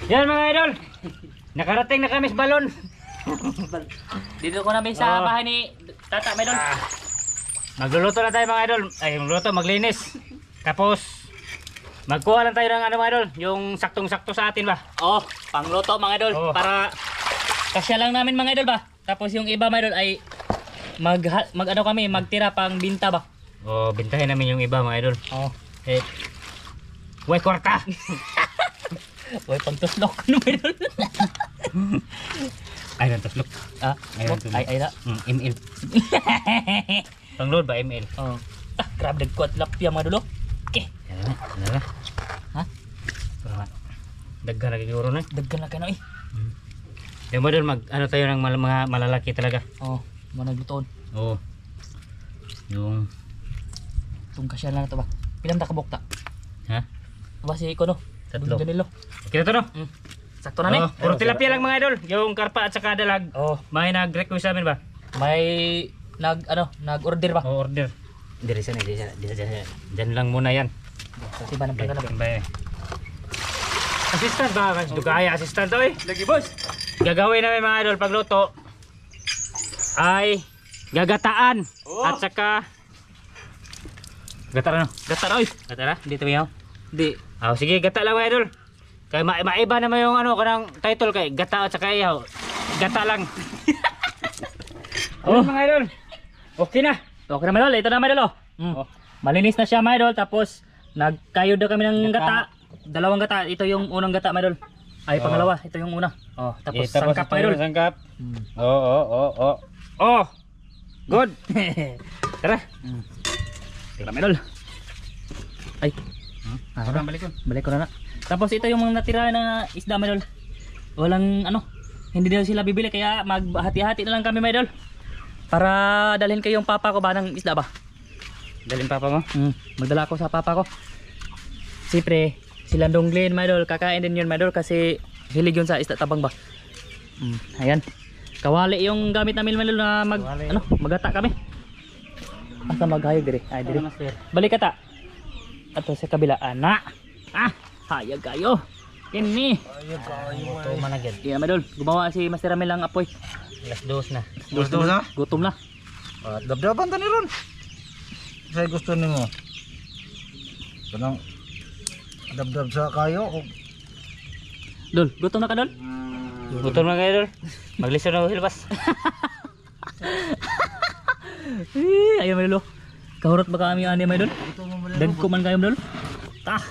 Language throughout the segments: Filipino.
Yan mga idol. Nakarating na kami sa balon. Dito ko namin sa bahay ni Tata Maydol. Magluluto na tayo mga idol. Ay, magluluto, maglinis. Tapos magkuha lang tayo ng ano mga idol, yung saktong-sakto sa atin ba? Oh, pangluto mga idol. Oh. Para kasya lang namin mga idol ba. Tapos yung iba mga idol ay ano kami, magtira pang binta ba. Oh, bintahin namin yung iba mga idol. Oh. Eh, way kwarta. Way pagtuslok ano mga idol. Ay, nantaslok. Ah, ay na. ML. Pang-load ba ML? Oh. Ah, grabe nagkuat lapya mga idol. Okay. Yan na. Ha? Daggan lagi siguro na. Daggan na kayo eh. Yung mga idol, ano tayo ng mga malalaki talaga. Oh, managlutoon. Oo. Yung Itong kasya lang na ito ba? Pilang takabok ta? ha? Ba si Iko no? Tatlo. Ganilo. Kita to no? Sakto na ni. Oh, puro tilapia lang mga idol. Yung karpa at saka dalag. Oh, May nag-request sa amin ba? may nag-order ba? O order. Diri sana, Diyan lang muna yan. Kasi ba nang pagkala? Assistant ba? Mas dugaya assistant to eh. Lagi boss. Gagawin namin mga idol pagluto ay gagataan at saka gata ano? Gata oy. Gata na? Dito miyaw. Di. Oh, sige gata lang mga idol. Kay maiba naman yung ano kanang title kay gata at saka iyaw. Gata lang. Oh mga idol. Okay na. Okay na mga idol, ito na mga idol oh. Oh. Malinis na siya mga idol, tapos nagkayod na kami ng gata. Dalawang gata, ito yung unang gata mga idol. Ay pangalawa, ito yung una. Oh, tapos sangkap mga idol. Sangkap. Oh. Good. Tara. Tara mga idol. Ay. Tara balik ko. Balik ko na. Tapos ito yung mga natira na isda mga idol. Walang ano, hindi daw sila bibili kaya maghati-hati na lang kami mga idol. Para dalhin kayong papa ko ba ng isda ba? Dalhin papa mo? Magdala ako sa papa ko. Siyempre, sila Donglin mga idol, kakain din yun mga idol kasi hilig yun sa isda tabang ba. Ayan. Kawali yung gamit namin mga idol na magata kami. Asa maghayag dire? Ay dire. Balik ka ta. Ato sa kabila ana. Hayag kayo. Kini. Ito managad. Iya mga idol, gumawa si Master Ramil lang apoy. Alas 2 na. Gusto mo na? Gutom na. Dabdaban tani ron. Saya gusto nimo. Kanang dabdab sa kayo o Dol, gutom na ka dol? Gutom na kayo idol. Maglison na hilbas. Ayo mga idol. Kahurot ba kami ani mga idol? Dagko man kayo mga idol. Tah.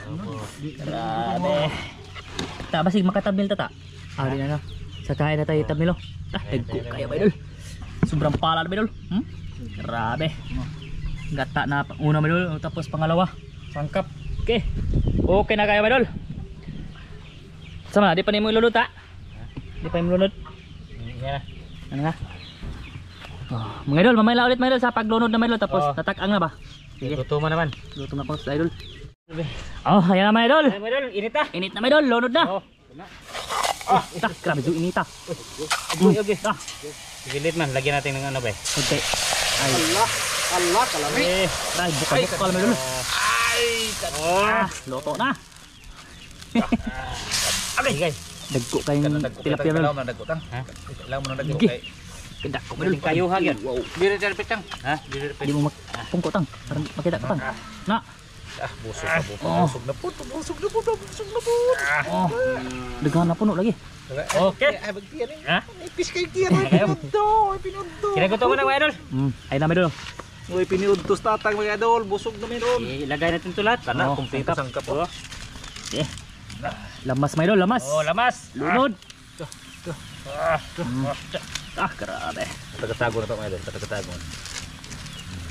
Grabe. Ta basig makatabil ta ta. Di na na. Sakain na tayo tabil oh. Dagko kayo mga idol. Sobrang pala mga idol. Grabe. Gata na una mga idol, tapos pangalawa sangkap. Okay. Okay na kayo mga idol. Sama, di pa ni mo ilulod ta? Di pa mo ilulod? Yeah. Ano nga? Mga idol, mamaya ulit mga idol sa paglunod na mga idol, tapos tatak-ang na ba? Sige. Gutom na naman. Gutom na ko sa idol. Ayan na mga idol. Ay, idol, init na. Init na mga idol, lunod na. Grabe yung inita. Okay. Gilid man, lagyan natin ng ano ba? Okay. Ay. Allah kalami. Ay, buka-buka ka mga idol. Loto na. Okay, guys. Dagko kayong tilapia mga idol. Nagutang. Ha? Lang mo nang Sige. Kedak ko mga idol. Kayo hagyan. Wow. Diri repit tang. Ha? Diri repit. Di mo magpungko tang. Para makita ka tang. Na. Busog na po. Busog na po. Busog na po. Busog na po. Daghan na puno lagi. Okay. Ay bagtiyan ni. Ha? Ipis kay tira. Pinundo. Pinundo. Kinagutom mo na mga idol. Ayun na mga idol. Uy, pinudtos tatang mga idol. Busog na meron. Ilagay natin ito lahat. Kana, Oh, kumpleto sangkap po. Okay. Lamas mga idol, lamas. Oh, lamas. Lunod. Grabe. Tagatago na to mga idol. Tagatago.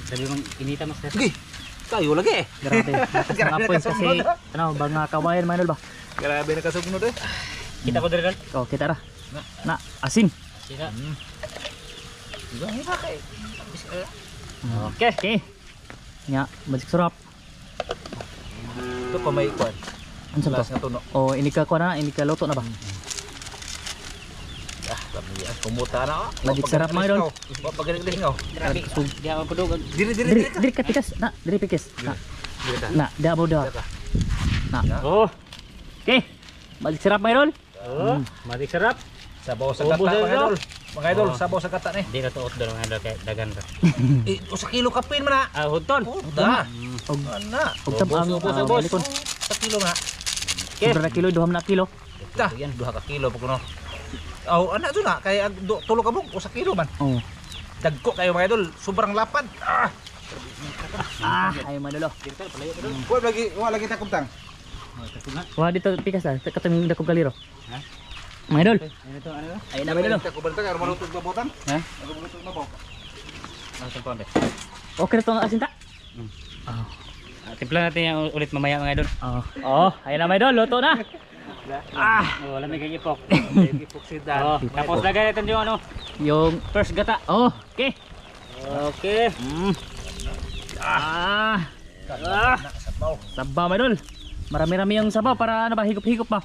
Sabi mong inita master. Sige. Kayo lagi eh. Grabe. Lakas ng apoy kasi ano, bang kawayan mga idol ba? Grabe na kasugnod eh. Kita ko diri dal. Oh, kita ra. Na, asin. Sina. Diba? Hina kay. Okay. Okay. Nya, balik sarap. Ito pa may kwan. Ano sa Plus to? nga tuno. Oh, ini ka ko na, ini ka luto na ba? Kami pumuta na. Magic sarap mga idol. Pagagaling nga. Grabe. Di ako pudog. Diri Diri ka pikas. Na, diri pikas. Na, da mo da. Na. Oh. Okay. Balik sarap mga idol. Oh, matik sarap. Sabaw sa Ubos gata na mga ito. idol. Mga idol, Oh. sabaw sa gata ni. Di na to outdoor mga idol kay dagan ra. Sa kilo kapin man na. Ah, hudton. Da. Og Ana. og tabang ubos. Sa kilo na. Sobra na kilo, duham na kilo. Da. 2 ka kilo pa kuno. Aw, ana to na kay tulo ka bug usa kilo man. Oh. Dagko kayo mga idol, sobrang lapad. Ay manolo. Wala lagi takuptang. Wah dito pikas ah, katong dako galiro. Ha? Mga idol. Ano to ano? Ayun na manolo. Takuptang kay marutog na botan. Ha? Marutog na bot. Ano to konde? Okay na to ang asin ta. Oh. Timpla natin yan ulit mamaya mga idol. Oh, ayun na mga idol, luto na. Oh, wala may gigipok. Gigipok si Dan. Oh, tapos lagay natin yung ano, Yung first gata. oh, okay. Okay. Sabaw. Sabaw mga idol. Marami-rami yung sabaw para ano ba higop-higop ba.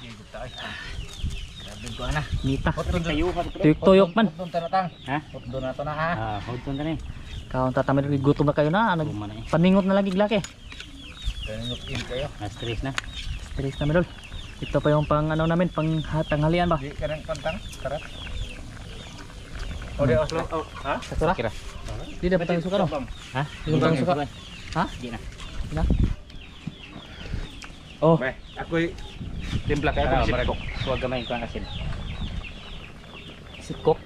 Dito na. Nita. Tayo ka. Tuyok-tuyok man. Doon tanatang. Ha? Doon na to na ha. Ah, hudton na ni. Kaon tatamid gutom na kayo na. Guma na eh. Paningot na lagi glake. Kanot in kayo. Na-stress na. Stress na mga idol. Ito pa yung pang ano namin, pang tanghalian ba? Di kanang kantang. Karat. O di oslo. Ha? Sakura? Kira. Di dapat tayo suka no? Ha? Yung pang suka. Ha? Di na. Na? Oh, Bay, ako'y timpla kayo Ah, kung marag. sipok. Huwag gamay ko ang asin. sikok.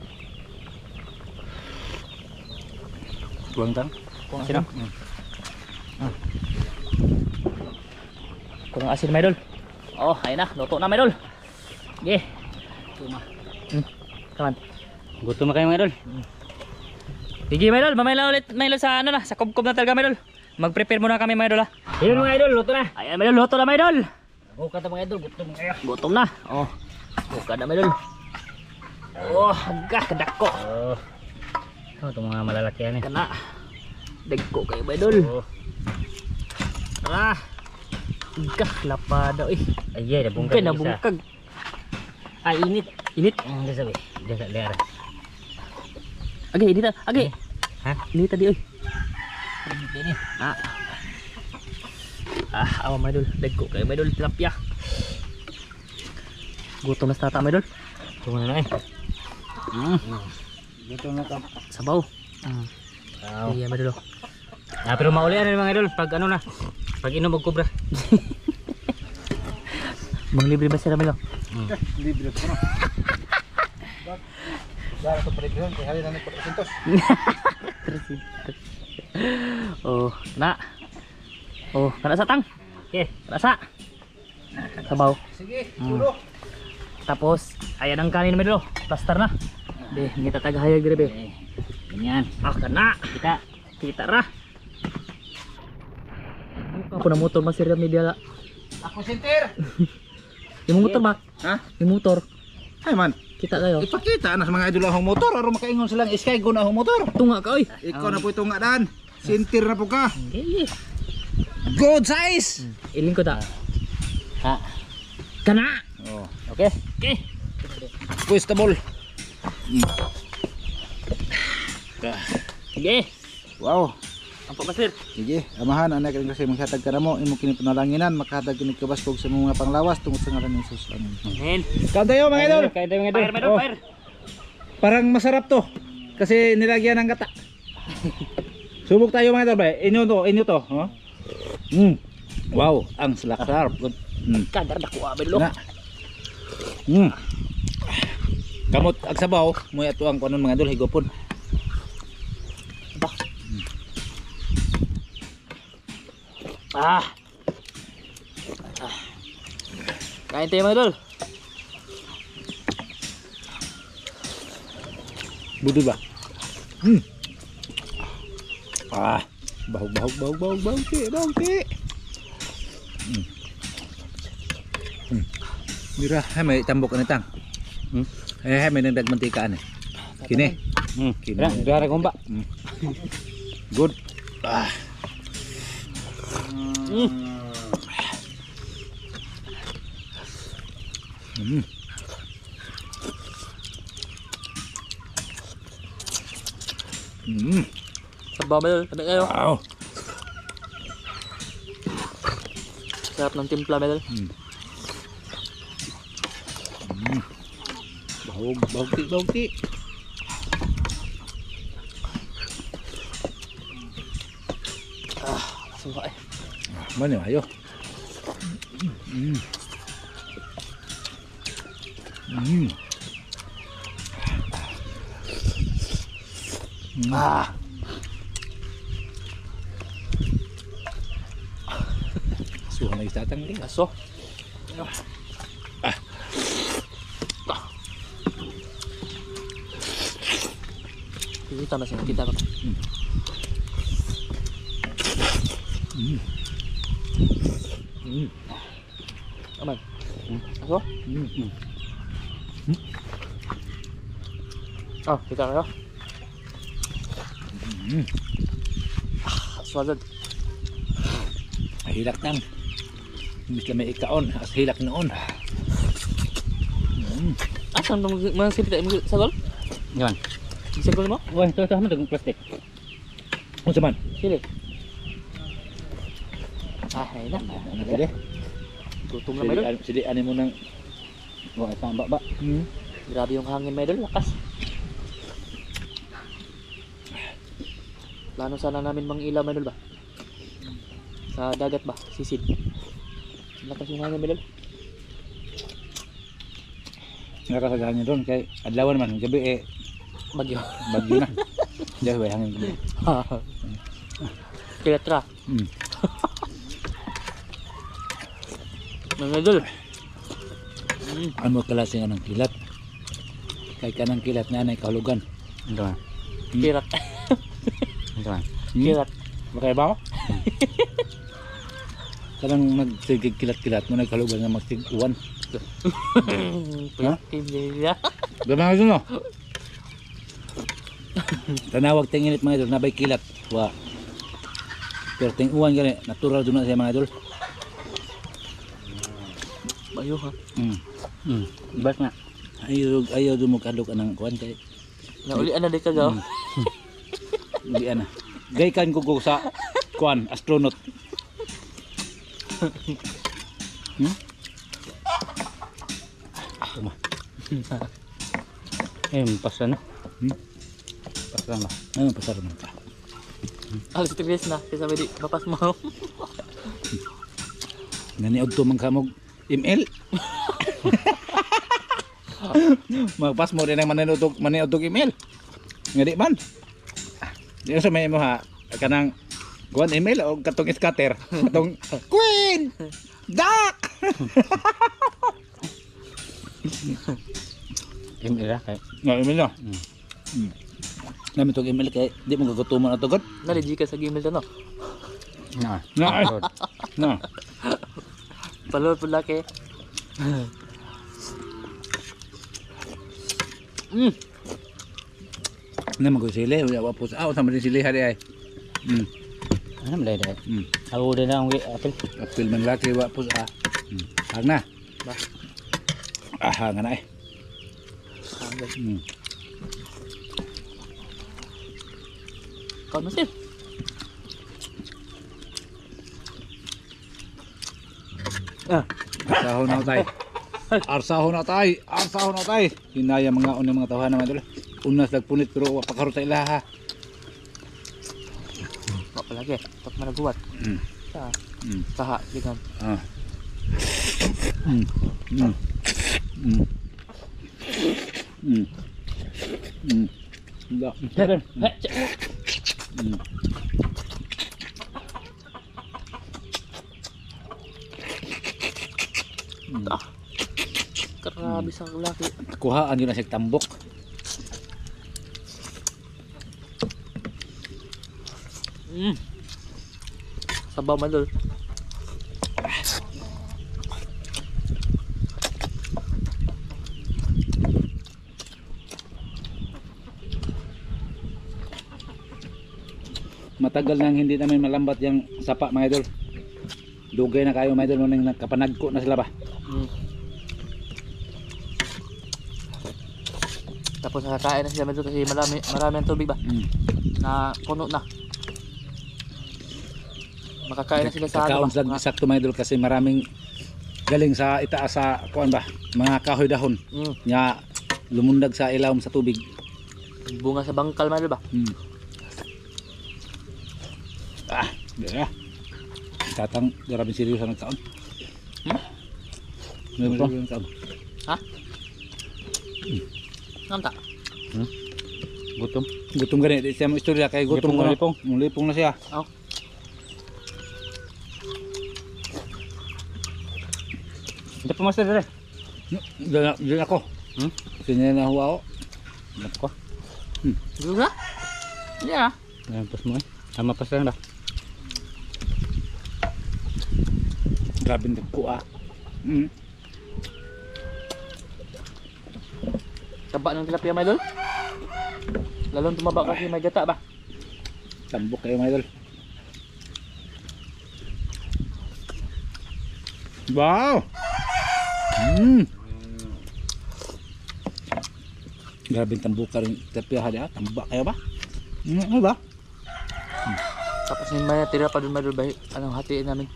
Buang tang. Asin no? Kurang asin mga idol. Oh, ayun na, luto na mga idol. Yeah. Come on. Gutom na kayo mga idol. Sige mga idol, mamaya lang ulit mga idol sa ano na, sa kubkob na talaga mga idol. Mag-prepare muna kami mga idol ha. Ayun mga idol, luto na. Ayan mga idol, luto na mga idol. Buka ta mga idol, gutom na kayo. Gutom na. Oh. Buka na mga idol. Oh, agak kadako. Oh. Ito mga malalaki yan eh. Kana. Dagko kayo mga idol. Oh. Ah. Agak lapado eh. Ayay, nabungkag Bungkag na bungkag. Ay init. Init. Ang sabi. Diyan sa liara. Agay, init ah. Agay. Ha? Init tadi oy. Ini. Ah. Awa mga idol. Dagko kayo mga idol. Tilapia. Gutom na sa tata mga idol. Tunggu na eh. Gutom na ka. Sabaw. Wow. Iya mga idol. Ah, pero maulian mga idol pag ano na. Pag inom og kubra. Mang libre ba sila mga idol? Libre ko no. Dara to prebiyon kay hali na ni 400. Oh, na. Oh, kana sa tang. Okay. Rasa. Sabaw. Sige, tulo. Tapos, ayan ang kanin mga idol. Plaster na. Be, hindi tatagahayag dire be. Eh, ganyan. Kana. Kita ra. Ako na motor masira media. Ako center. Yung motor ba? Ha? Yung motor. Ay man, Kita kayo. ipakita na sa mga idol ang motor aron makaingon silang iskay go na ang motor. Tunga ka oy. Ikaw na po ito nga dan. Center na po ka. Okay. Good size. Iling ko ta. Ha. Kana. Oh, Okay. Okay. twistable. Sige. Wow. Ang pabasir. Sige, amahan anak rin kasi maghatag ka na mo, imo kini panalanginan, makahatag kini kabaskog sa mga panglawas tungod sa ngalan ni Jesus. Amen. Amen. Kaon tayo mga idol. Kain tayo mga Fire, idol. medal, Oh. fire. Parang masarap to kasi nilagyan ng gata. Subok tayo mga idol, ba? Inyo to, oh. Wow, ang sarap. Kadar dako abel lo. Na. Kamot ag sabaw, mo ato ang kunon mga idol higopon. Kain tayo mga idol. Budo ba? Bahog, ti. Mira, hay may tambok na tang. Hay may nagdag mantikaan eh. Kini. Kini. Dara gomba. Good. Sabaw mga idol. Kada kayo. Wow. Sarap ng timpla mga idol. Bahog-ti. Suka eh. Mana ayo. Ah. Suha na istatang ni. Aso. Kita masih kita kan. Aman. Aso? Ah, kita kayo. Suwazad. Hilak nang. Imbis na may ikaon, as hilak noon. Asang dong masih tidak sa gol? Yan. Bisa gol mo? Wah, ito mo dagang plastic. Unsa man? Sili. Ah, ay na. Ano sige? Gutom na medol. Sili ani mo nang Wah, isang baba. Grabe yung hangin medol, lakas. Plano sana namin mang ilaw medol ba? Sa dagat ba? Sisid. Lakas yung hangin medol. nakasagahan niya doon kay adlawan man gabi Bagyo. bagyo na. Dahil way hangin gabi. Kaya medol. Ano klase nga ng kilat? Kay kanang kilat na nay kahulugan. Ito man. Kirat. Ito man. Kirat. Makaya ba ako? Kanang nagsigig kilat-kilat mo nagkalugan nga magsig-uwan. Ha? Pwede. Gama nga no? Tanawag tinginit mga idol, nabay kilat. Wa. Pero ting uwan gani, natural doon na siya mga idol. Bayo ha. Ibas nga. Ayaw doon mo kadlok anang kuwan kay. Naulian na di ka gaw. Hindi ana. Gaykan ko sa kuwan, astronaut. Pasa na. Pasa na. Ano pasar mo ka? Alis tigres na. Kasi sabi di, papas mo. Naniod to man kamog email. Magpas mo rin ang maniod email. Nga di man. Di sa may mo ha kanang kuan email o katong scatter. Katong Queen Duck. Email kay. Nga email no. Namin tong email kay di mo gagutuman ato god. Naliji ka sa gmail na no. Na. Na. Na. Palod po laki. Na magusili, wa po sa sama din sili hari ay. Ano malay dai? Ako din ang apel. Apil man laki wa po sa. Hang na. Ba. Hang na eh. Kau nasir. Arsahon na tay. Arsahon na tay. Arsahon na tay. Hinaya mga unang mga tawhan naman dito. Unas nagpunit pero wa pakarot ila ha. Apa lagi? Tak mana buat. Taha dengan. Enggak. Grabe sa laki. Kuhaan yun na siya tambok. Sabaw madol. Matagal nang hindi namin malambat yung sapa mga idol. Dugay na kayo mga idol nung nakapanagko na sila ba? Tapos nakakain na sila medyo kasi marami ang tubig ba? Na puno na. Makakain na sila sa Kakaon ano ba? sila sakto mga idol kasi maraming galing sa itaas sa kuan ba mga kahoy dahon nya lumundag sa ilawom sa tubig. Bunga sa bangkal man ba? Di na. Tatang grabe serious ang nagkaon. Grabe serious ang nagkaon. Ha? Namta. Gutom. Gutom gani di siya mo istorya kay gutom ko. Lipong. Lipong na siya. Oh. Ito pa master dire. Diyan ako. Sinya na huwa ako. Nako. Dulu na? Yeah. Ayan pas mo eh. Tama pas lang dah. Grabe nagkuha. Taba ng tilapia may idol. Lalong tumaba kasi may gata ba? Tambok kayo mga idol. Wow! Grabe tambok ka rin. Tapi ada tambak kayo ba? Ano ba? Tapos yung may tira pa dun may idol ba? Anong hatiin namin?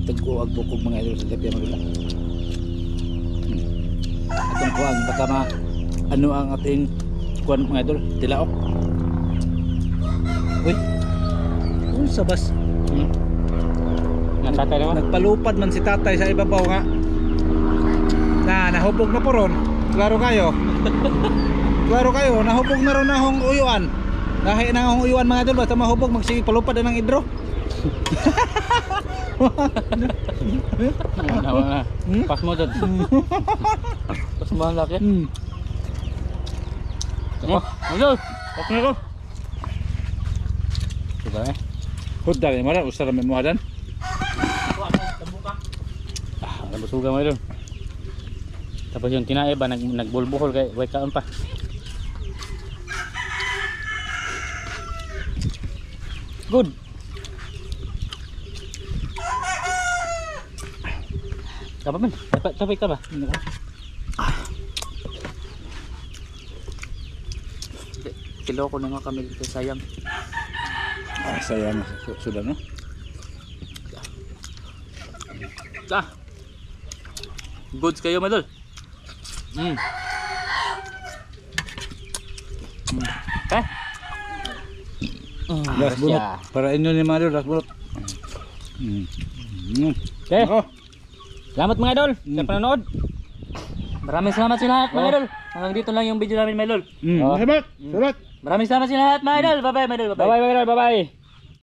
Tagkuwag bukog mga idol sa Tapia Magula. Atong kuwag baka ma ano ang ating kuwan mga idol, tilaok. Uy. Uy sabas. Natatay naman. Nagpalupad man si tatay sa ibabaw nga. Nahubog na po ron. Klaro kayo. Klaro kayo, nahubog na ron ahong uyuan. Dahil na ahong uyuan mga idol, basta mahubog magsige palupad na ng idro. Wala. Pas mo dad. Pas mo ang laki. Oh, hello. Okay ko. Sudah eh. Hudda ni mara usara may muhadan. Ang busuga mo doon. Tapos yung tinae ba nagbulbuhol kay way kaon pa. Good. Apa man? Dapat ka ba? Kilo ko na nga kami dito sayang. Sayang sudah no. Goods kayo madol. Last bulot. Para inyo ni Mario last bulot. Okay. Salamat mga idol sa panonood. Maraming salamat sa lahat mga idol. Hanggang dito lang yung video namin mga idol. Salamat. Salamat. Maraming salamat sa lahat mga idol. Bye bye mga idol. Bye bye mga idol. Bye bye.